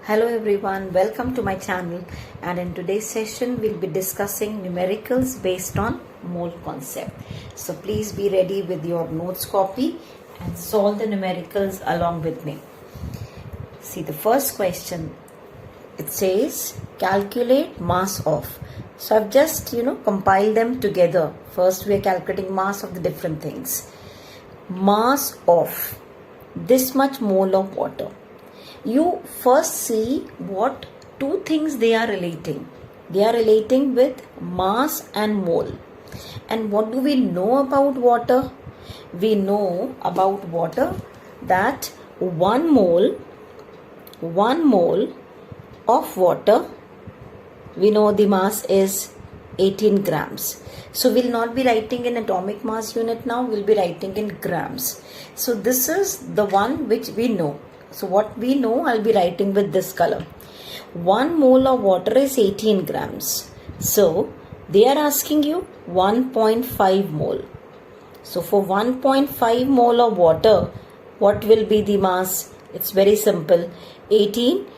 Hello everyone, welcome to my channel, and in today's session we'll be discussing numericals based on mole concept. So please be ready with your notes copy and solve the numericals along with me. See the first question, it says calculate mass of. So I've just compiled them together. First we are calculating mass of the different things. Mass of this much mole of water. You first see what two things they are relating. They are relating with mass and mole. And what do we know about water? We know about water that one mole of water, we know the mass is 18 grams. So we'll not be writing in atomic mass unit now, we'll be writing in grams. So this is the one which we know. So what we know, I'll be writing with this color. 1 mole of water is 18 grams. So they are asking you 1.5 mole. So for 1.5 mole of water, what will be the mass? It's very simple. 18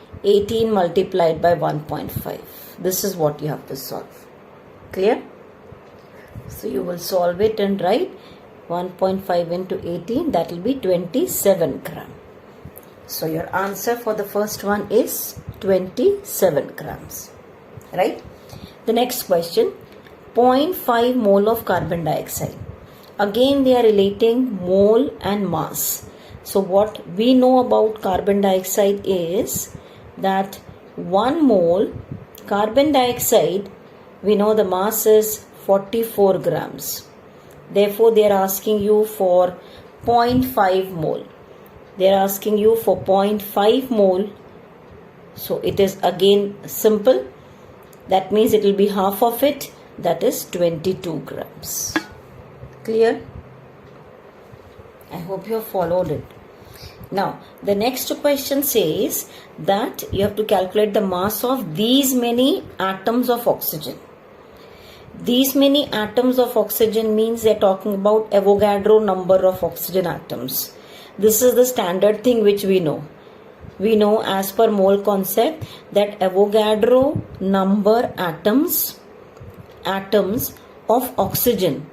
multiplied by 1.5. This is what you have to solve. Clear? So you will solve it and write 1.5 into 18, that will be 27 gram. So your answer for the first one is 27 grams. Right? The next question, 0.5 mole of carbon dioxide. Again they are relating mole and mass. So what we know about carbon dioxide is that 1 mole carbon dioxide, we know the mass is 44 grams. Therefore they are asking you for 0.5 mole. They are asking you for 0.5 mole. So it is again simple. That means it will be half of it. That is 22 grams. Clear? I hope you have followed it. Now the next question says that you have to calculate the mass of these many atoms of oxygen. These many atoms of oxygen means they are talking about Avogadro number of oxygen atoms. This is the standard thing which we know. We know as per mole concept that Avogadro number atoms of oxygen,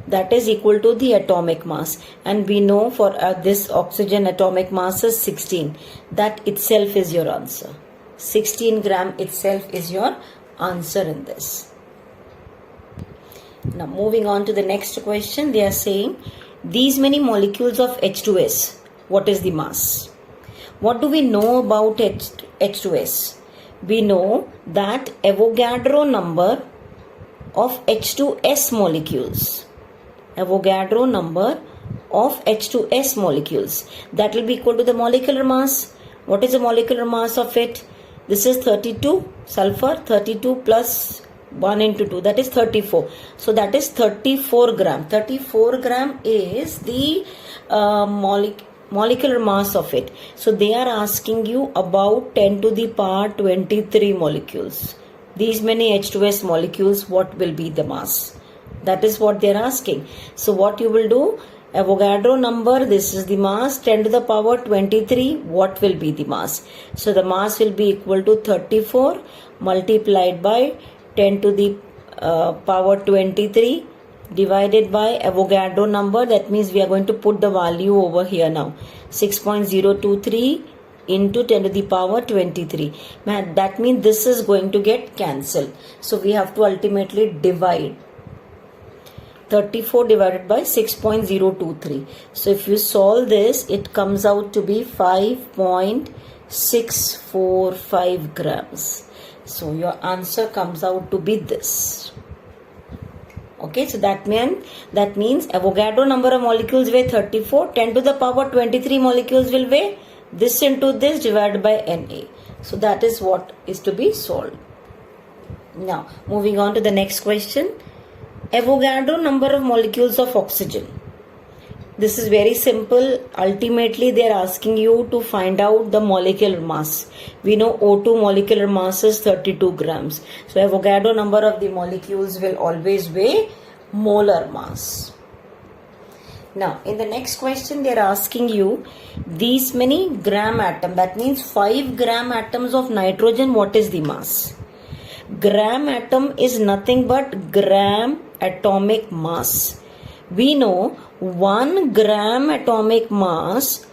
that is equal to the atomic mass. And we know for this oxygen atomic mass is 16. That itself is your answer. 16 gram itself is your answer in this. Now moving on to the next question, they are saying these many molecules of H2S, what is the mass? What do we know about H2S? We know that Avogadro number of H2S molecules. Avogadro number of H2S molecules. That will be equal to the molecular mass. What is the molecular mass of it? This is 32 sulfur, 32 plus 1 into 2, that is 34. So that is 34 gram. 34 gram is the molecular mass of it. So they are asking you about 10 to the power 23 molecules. These many H2S molecules, what will be the mass? That is what they are asking. So what you will do? Avogadro number, this is the mass, 10 to the power 23, what will be the mass? So the mass will be equal to 34 multiplied by 10 to the power 23 divided by Avogadro number. That means we are going to put the value over here now. 6.023 into 10 to the power 23. That means this is going to get cancelled. So we have to ultimately divide 34 divided by 6.023. So if you solve this, it comes out to be 5.645 grams. So your answer comes out to be this. Okay, so that means Avogadro number of molecules weigh 34, 10 to the power 23 molecules will weigh this into this divided by Na. So that is what is to be solved. Now moving on to the next question. Avogadro number of molecules of oxygen. This is very simple. Ultimately, they are asking you to find out the molecular mass. We know O2 molecular mass is 32 grams. So, Avogadro number of the molecules will always weigh molar mass. Now, in the next question, they are asking you these many gram atom. That means 5 gram atoms of nitrogen. What is the mass? Gram atom is nothing but gram atomic mass. We know 1 gram atomic mass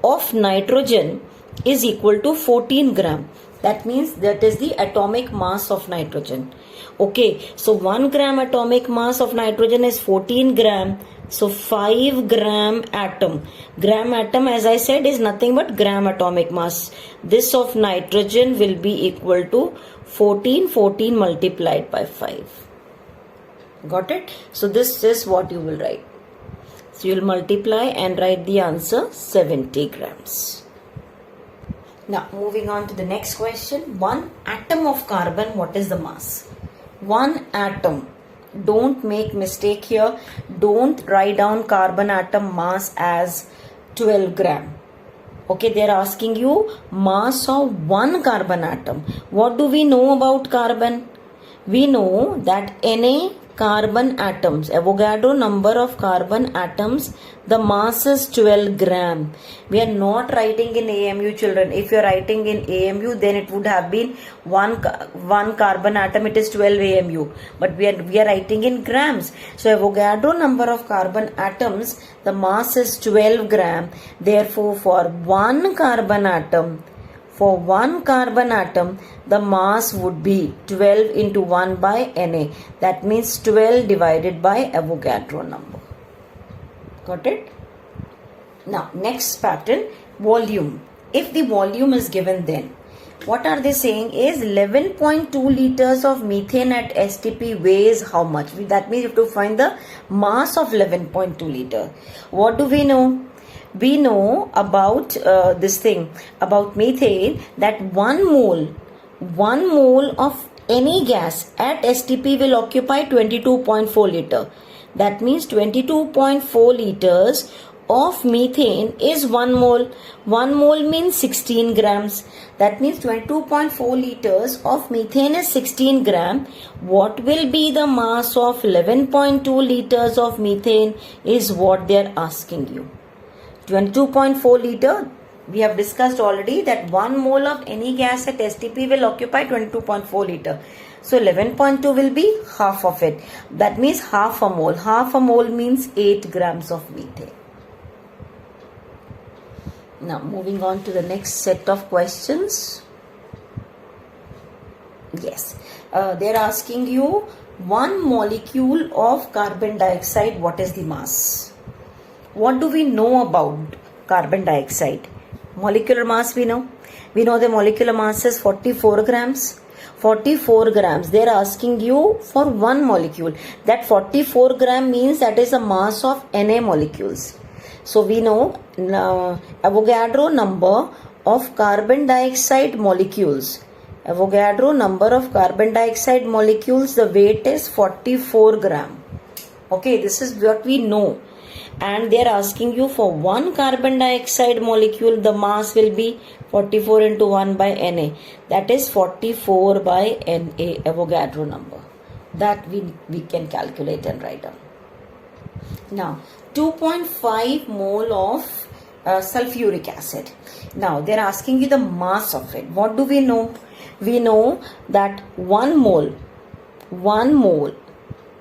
of nitrogen is equal to 14 gram. That means that is the atomic mass of nitrogen. Okay, so 1 gram atomic mass of nitrogen is 14 gram. So 5 gram atom. Gram atom, as I said, is nothing but gram atomic mass. This of nitrogen will be equal to 14 multiplied by 5. Got it? So this is what you will write. So you will multiply and write the answer 70 grams. Now moving on to the next question. 1 atom of carbon, what is the mass? 1 atom. Don't make mistake here. Don't write down carbon atom mass as 12 gram. Okay, they are asking you mass of 1 carbon atom. What do we know about carbon? We know that Na carbon atoms, Avogadro number of carbon atoms, the mass is 12 gram. We are not writing in AMU, children. If you are writing in AMU, then it would have been one carbon atom, it is 12 AMU. But we are writing in grams. So Avogadro number of carbon atoms, the mass is 12 gram. Therefore, for 1 carbon atom, the mass would be 12 into 1 by Na. That means 12 divided by Avogadro number. Got it? Now, next pattern, volume. If the volume is given, then what are they saying is 11.2 liters of methane at STP weighs how much? That means you have to find the mass of 11.2 liter. What do we know? We know about about methane, that 1 mole of any gas at STP will occupy 22.4 liter. That means 22.4 liters of methane is 1 mole. 1 mole means 16 grams. That means 22.4 liters of methane is 16 gram. What will be the mass of 11.2 liters of methane is what they are asking you. 22.4 liter, we have discussed already that 1 mole of any gas at STP will occupy 22.4 liter. So 11.2 will be half of it. That means half a mole. Half a mole means 8 grams of methane. Now moving on to the next set of questions. Yes, they are asking you 1 molecule of carbon dioxide, what is the mass? What do we know about carbon dioxide? Molecular mass we know. We know the molecular mass is 44 grams. 44 grams. They are asking you for 1 molecule. That 44 gram means that is the mass of Na molecules. So we know Avogadro number of carbon dioxide molecules. Avogadro number of carbon dioxide molecules, the weight is 44 gram. Okay, this is what we know. And they are asking you for 1 carbon dioxide molecule, the mass will be 44 into 1 by Na. That is 44 by Na, Avogadro number. That we can calculate and write down. Now, 2.5 mole of sulfuric acid. Now, they are asking you the mass of it. What do we know? We know that 1 mole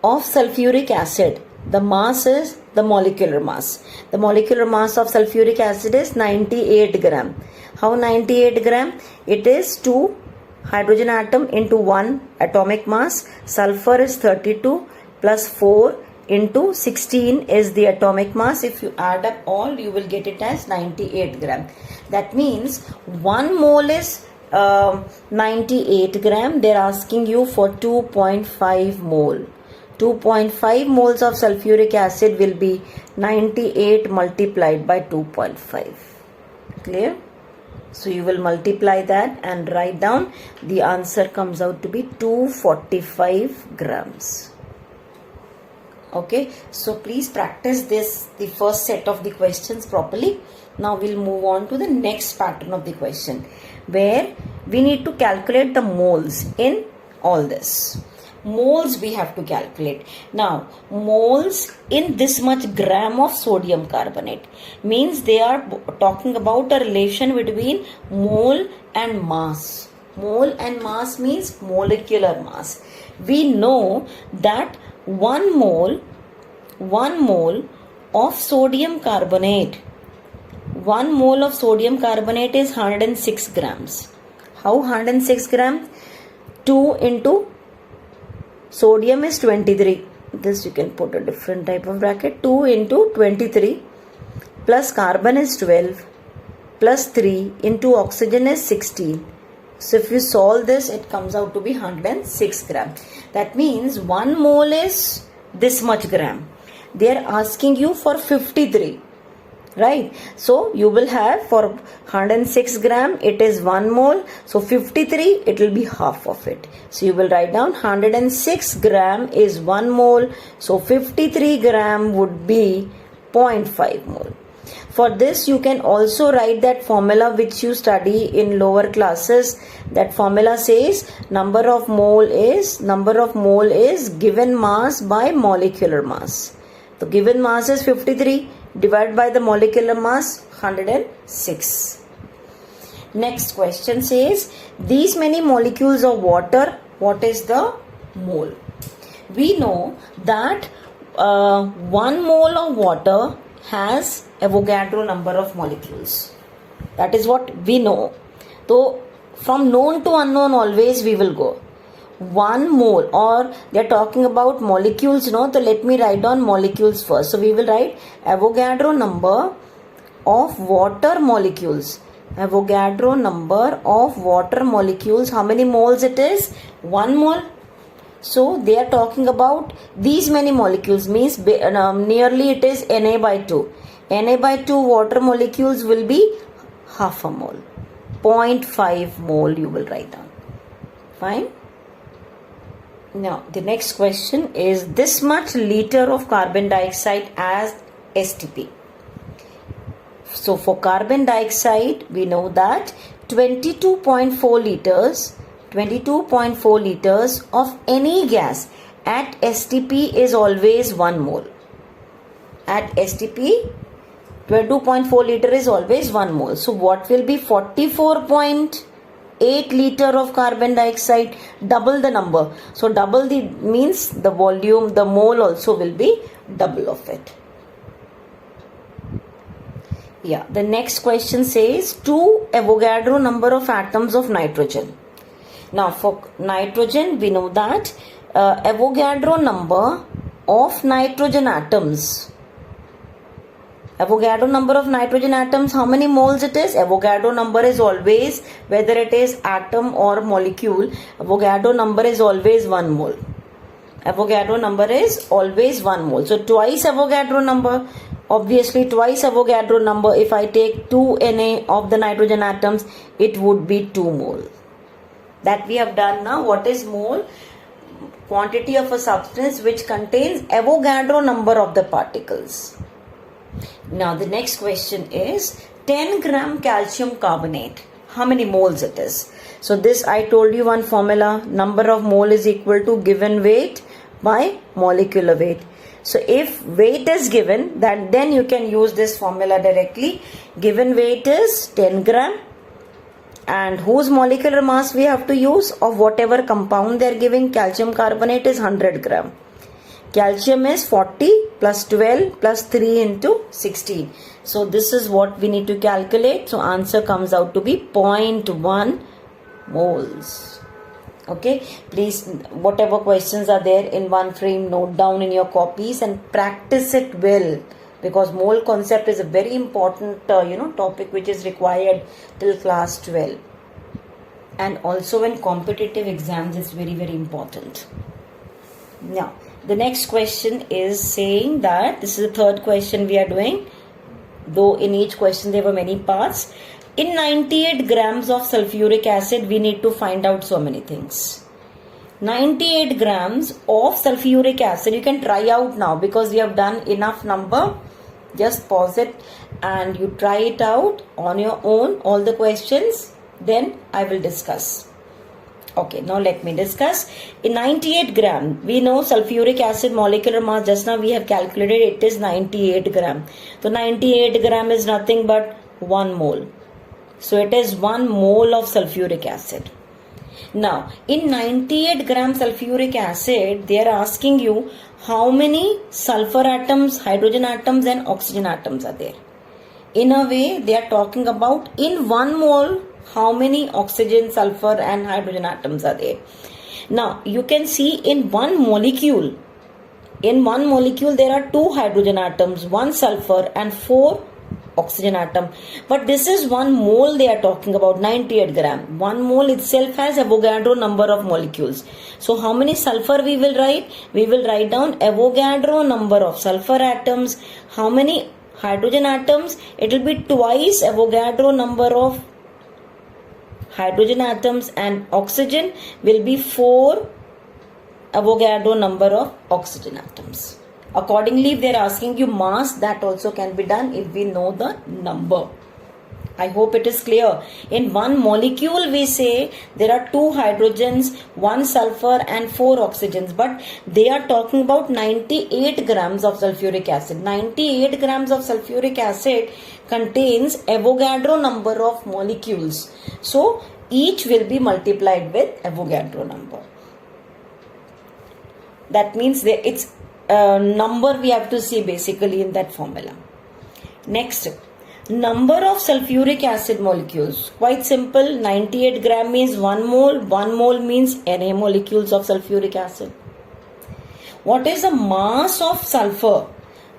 of sulfuric acid, the mass is the molecular mass. The molecular mass of sulfuric acid is 98 gram. How 98 gram? It is 2 hydrogen atom into 1 atomic mass. Sulfur is 32 plus 4 into 16 is the atomic mass. If you add up all, you will get it as 98 gram. That means 1 mole is 98 gram. They are asking you for 2.5 mole. 2.5 moles of sulfuric acid will be 98 multiplied by 2.5. Clear? So you will multiply that and write down. The answer comes out to be 245 grams. Okay, so please practice the first set of the questions properly. Now we'll move on to the next pattern of the question, where we need to calculate the moles in all this. moles we have to calculate. Now, moles in this much gram of sodium carbonate means they are talking about a relation between mole and mass. Mole and mass means molecular mass. We know that 1 mole of sodium carbonate, 1 mole of sodium carbonate is 106 grams. How 106 grams? 2 into sodium is 23. This you can put a different type of bracket. 2 into 23 plus carbon is 12 plus 3 into oxygen is 16. So if you solve this, it comes out to be 106 gram. That means 1 mole is this much gram. They are asking you for 53. Right? So you will have for 106 gram, it is 1 mole. So 53, it will be half of it. So you will write down 106 gram is 1 mole. So 53 gram would be 0.5 mole. For this, you can also write that formula which you study in lower classes. That formula says number of mole is given mass by molecular mass. So given mass is 53 divided by the molecular mass 106. Next question says these many molecules of water, what is the mole? We know that 1 mole of water has Avogadro number of molecules. That is what we know. So from known to unknown always we will go. 1 mole, or they are talking about molecules, no? So let me write down molecules first. So we will write Avogadro number of water molecules. Avogadro number of water molecules. How many moles it is? 1 mole. So they are talking about these many molecules, means nearly it is Na by 2. Na by 2 water molecules will be half a mole. 0.5 mole you will write down. Fine. Now the next question is this much liter of carbon dioxide as STP. So for carbon dioxide we know that 22.4 liters of any gas at STP is always 1 mole. At STP 22.4 liter is always 1 mole. So what will be 44.8 liter of carbon dioxide? Double the number. So double the means the volume, the mole also will be double of it. Yeah, the next question says 2 Avogadro number of atoms of nitrogen. Now for nitrogen we know that Avogadro number of nitrogen atoms. Avogadro number of nitrogen atoms, how many moles it is? Avogadro number is always, whether it is atom or molecule, Avogadro number is always 1 mole. Avogadro number is always 1 mole. So twice Avogadro number, obviously twice Avogadro number, if I take 2 Na of the nitrogen atoms, it would be 2 mole. That we have done now. What is mole? Quantity of a substance which contains Avogadro number of the particles. Now the next question is 10 gram calcium carbonate. How many moles it is? So this I told you one formula. Number of mole is equal to given weight by molecular weight. So if weight is given, then you can use this formula directly. Given weight is 10 gram. And whose molecular mass we have to use of whatever compound they are giving. Calcium carbonate is 100 gram. Calcium is 40 plus 12 plus 3 into 16. So this is what we need to calculate. So answer comes out to be 0.1 moles. Okay. Please, whatever questions are there in one frame, note down in your copies and practice it well. Because mole concept is a very important topic which is required till class 12. And also in competitive exams it's very, very important. Now, the next question is saying that, this is the third question we are doing, though in each question there were many parts. In 98 grams of sulfuric acid, we need to find out so many things. 98 grams of sulfuric acid, you can try out now because we have done enough number. Just pause it and you try it out on your own, all the questions, then I will discuss. Okay, now let me discuss. In 98 gram, we know sulfuric acid molecular mass, just now we have calculated, it is 98 gram. So 98 gram is nothing but 1 mole. So it is 1 mole of sulfuric acid. Now, in 98 gram sulfuric acid, they are asking you how many sulfur atoms, hydrogen atoms and oxygen atoms are there. In a way, they are talking about in 1 mole, how many oxygen, sulfur and hydrogen atoms are there. Now, you can see in one molecule there are 2 hydrogen atoms, 1 sulfur and 4 oxygen atom. But this is 1 mole they are talking about, 98 gram. 1 mole itself has Avogadro number of molecules. So how many sulfur we will write? We will write down Avogadro number of sulfur atoms. How many hydrogen atoms? It will be twice Avogadro number of hydrogen atoms, and oxygen will be 4 Avogadro number of oxygen atoms. Accordingly, if they are asking you mass, that also can be done if we know the number. I hope it is clear. In 1 molecule, we say there are 2 hydrogens, 1 sulfur and 4 oxygens. But they are talking about 98 grams of sulfuric acid. 98 grams of sulfuric acid contains Avogadro number of molecules. So, each will be multiplied with Avogadro number. That means it's number we have to see basically in that formula. Next, number of sulfuric acid molecules. Quite simple. 98 gram means 1 mole. 1 mole means Na molecules of sulfuric acid. What is the mass of sulfur?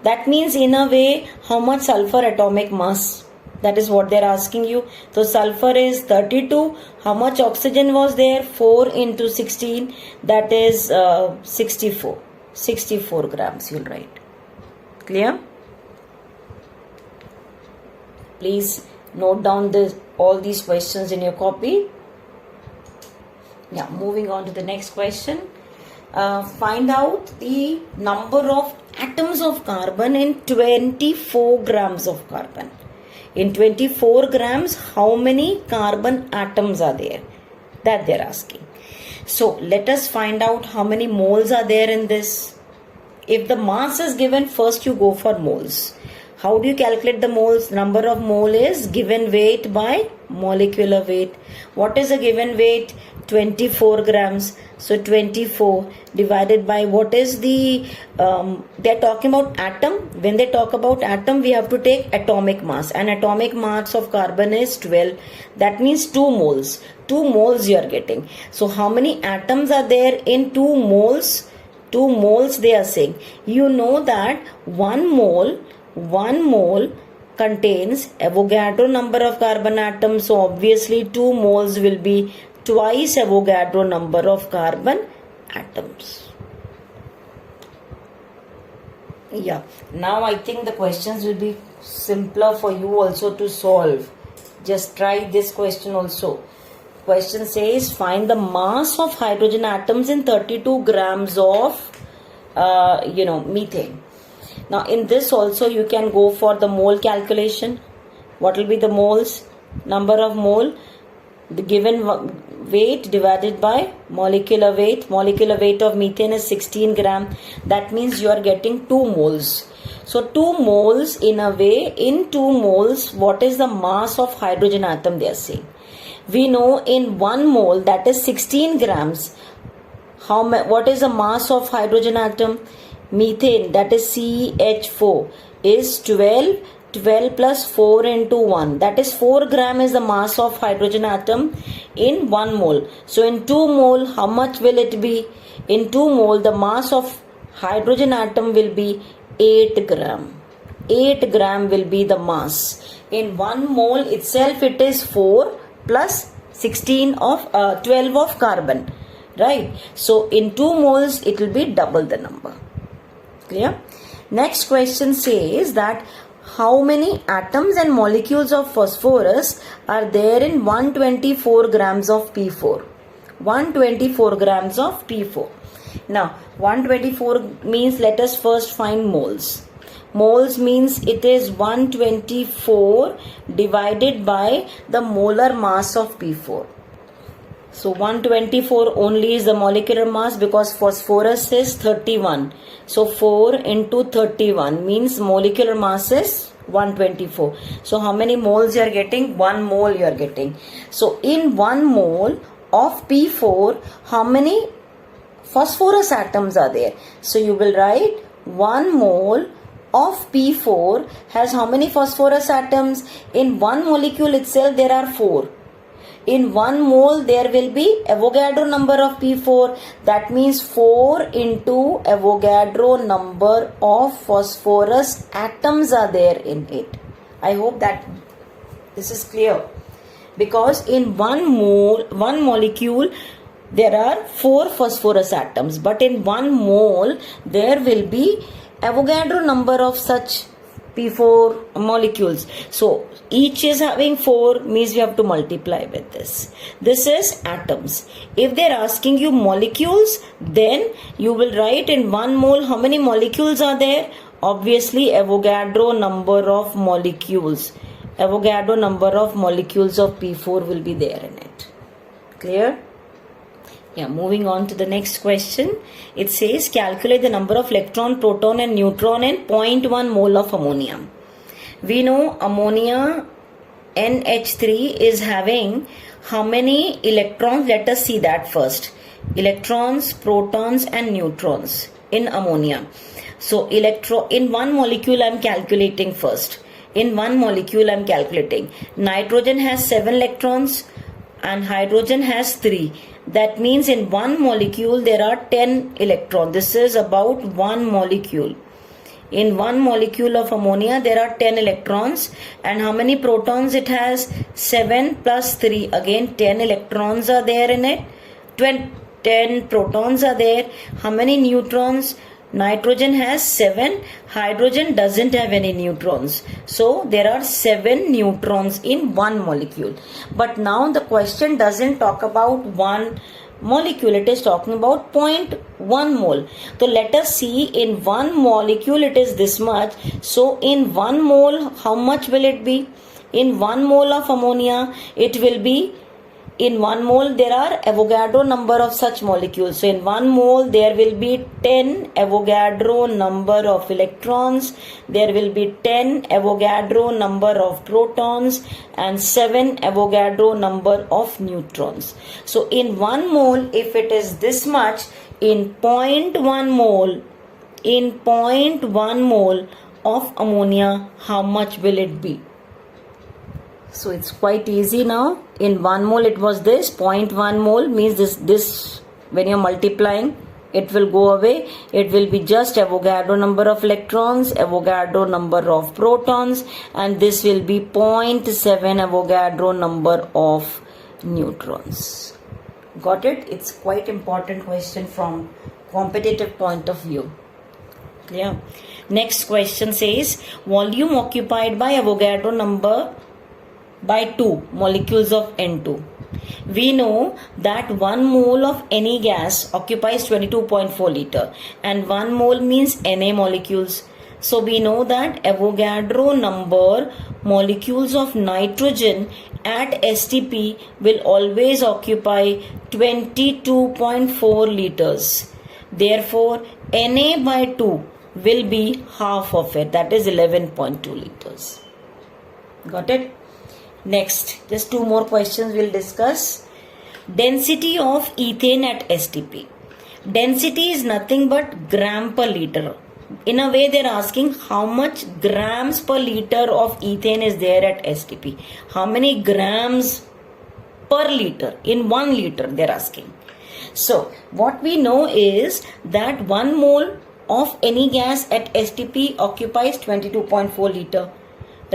That means in a way how much sulfur atomic mass. That is what they are asking you. So sulfur is 32. How much oxygen was there? 4 into 16. That is 64. 64 grams you'll write. Clear? Please note down all these questions in your copy. Yeah, moving on to the next question. Find out the number of atoms of carbon in 24 grams of carbon. In 24 grams, how many carbon atoms are there? That they are asking. So, let us find out how many moles are there in this. If the mass is given, first you go for moles. How do you calculate the moles? Number of mole is given weight by molecular weight. What is a given weight? 24 grams. So 24 divided by what is the, they are talking about atom. When they talk about atom, we have to take atomic mass. And atomic mass of carbon is 12. That means 2 moles. 2 moles you are getting. So how many atoms are there in 2 moles? 2 moles they are saying. You know that 1 mole contains Avogadro number of carbon atoms. So obviously 2 moles will be twice Avogadro number of carbon atoms. Yeah. Now I think the questions will be simpler for you also to solve. Just try this question also. Question says find the mass of hydrogen atoms in 32 grams of methane. Now in this also you can go for the mole calculation. What will be the moles? Number of mole, the given weight divided by molecular weight. Molecular weight of methane is 16 gram. That means you are getting 2 moles. So 2 moles in a way, in 2 moles, what is the mass of hydrogen atom they are saying? We know in 1 mole, that is 16 grams. What is the mass of hydrogen atom? Methane, that is CH4, is 12. 12 plus 4 into 1. That is 4 gram is the mass of hydrogen atom in 1 mole. So in 2 mole, how much will it be? In 2 mole, the mass of hydrogen atom will be 8 gram. 8 gram will be the mass. In 1 mole itself, it is 4 plus 12 of carbon. Right? So in 2 moles, it will be double the number. Clear? Next question says that how many atoms and molecules of phosphorus are there in 124 grams of P4? 124 grams of P4. Now, 124 means let us first find moles. Moles means it is 124 divided by the molar mass of P4. So 124 only is the molecular mass because phosphorus is 31. So 4 into 31 means molecular mass is 124. So how many moles you are getting? 1 mole you are getting. So in 1 mole of P4, how many phosphorus atoms are there? So you will write 1 mole of P4 has how many phosphorus atoms? In one molecule itself there are 4. In 1 mole there will be Avogadro number of P4. That means 4 into Avogadro number of phosphorus atoms are there in it. I hope that this is clear. Because in 1 molecule there are 4 phosphorus atoms, but in 1 mole there will be Avogadro number of such P4 molecules. So each is having 4 means we have to multiply with this. This is atoms. If they are asking you molecules, then you will write in 1 mole how many molecules are there? Obviously Avogadro number of molecules. Avogadro number of molecules of P4 will be there in it. Clear? Yeah, moving on to the next question. It says calculate the number of electron, proton and neutron in 0.1 mole of ammonia. We know ammonia NH3 is having how many electrons? Let us see that first. Electrons, protons and neutrons in ammonia. So in 1 molecule I am calculating first. In 1 molecule I am calculating. Nitrogen has 7 electrons and hydrogen has 3. That means in 1 molecule there are 10 electrons. This is about 1 molecule. In 1 molecule of ammonia there are 10 electrons. And how many protons it has? 7 plus 3. Again 10 electrons are there in it. 10 protons are there. How many neutrons? Nitrogen has 7. Hydrogen doesn't have any neutrons. So there are 7 neutrons in 1 molecule. But now the question doesn't talk about 1 molecule. It is talking about 0.1 mole. So let us see, in 1 molecule it is this much. So in 1 mole how much will it be? In 1 mole of ammonia it will be, in 1 mole there are Avogadro number of such molecules. So in 1 mole there will be 10 Avogadro number of electrons, there will be 10 Avogadro number of protons and 7 Avogadro number of neutrons. So in 1 mole if it is this much, in 0.1 mole of ammonia how much will it be? So it's quite easy now. In 1 mole it was this, 0.1 mole means this when you're multiplying it will go away. It will be just Avogadro number of electrons, Avogadro number of protons and this will be 0.7 Avogadro number of neutrons. Got it? It's quite important question from competitive point of view. Clear? Next question says volume occupied by Avogadro number by 2 molecules of N2. We know that 1 mole of any gas occupies 22.4 liter and 1 mole means Na molecules. So we know that Avogadro number molecules of nitrogen at STP will always occupy 22.4 liters. Therefore Na by 2 will be half of it, that is 11.2 liters. Got it? Next, just 2 more questions we'll discuss. Density of ethane at STP. Density is nothing but gram per liter. In a way, they're asking how much grams per liter of ethane is there at STP. How many grams per liter? In 1 liter, they're asking. So, what we know is that 1 mole of any gas at STP occupies 22.4 liter.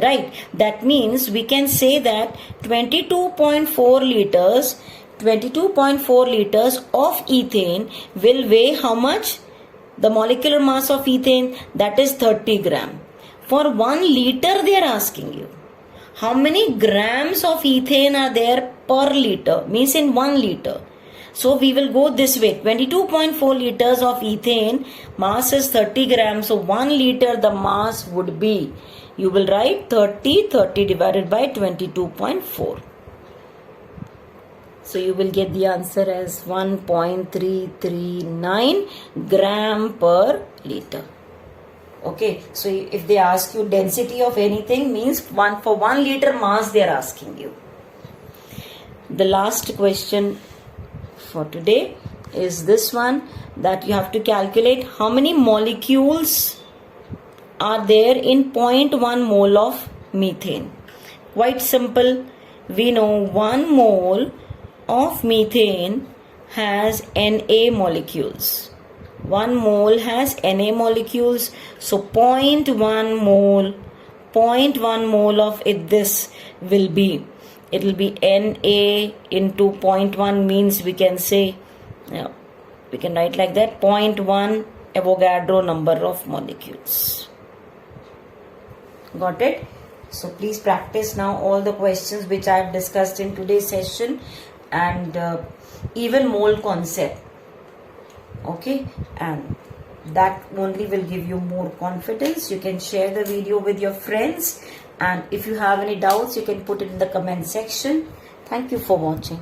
Right, that means we can say that 22.4 liters of ethane will weigh how much? The molecular mass of ethane, that is 30 gram. For 1 liter they are asking you. How many grams of ethane are there per liter? Means in 1 liter. So we will go this way. 22.4 liters of ethane, mass is 30 grams. So 1 liter the mass would be, you will write 30 divided by 22.4. So you will get the answer as 1.339 gram per liter. Okay, so if they ask you density of anything, means for 1 liter mass they are asking you. The last question for today is this one, that you have to calculate how many molecules are there in 0.1 mole of methane. Quite simple. We know 1 mole of methane has Na molecules. 1 mole has Na molecules. So 0.1 mole of it, this will be, it will be Na into 0.1, means we can say, we can write like that, 0.1 Avogadro number of molecules. Got it? So please practice now all the questions which I have discussed in today's session, and even mole concept. Okay, and that only will give you more confidence. You can share the video with your friends, and if you have any doubts, you can put it in the comment section. Thank you for watching.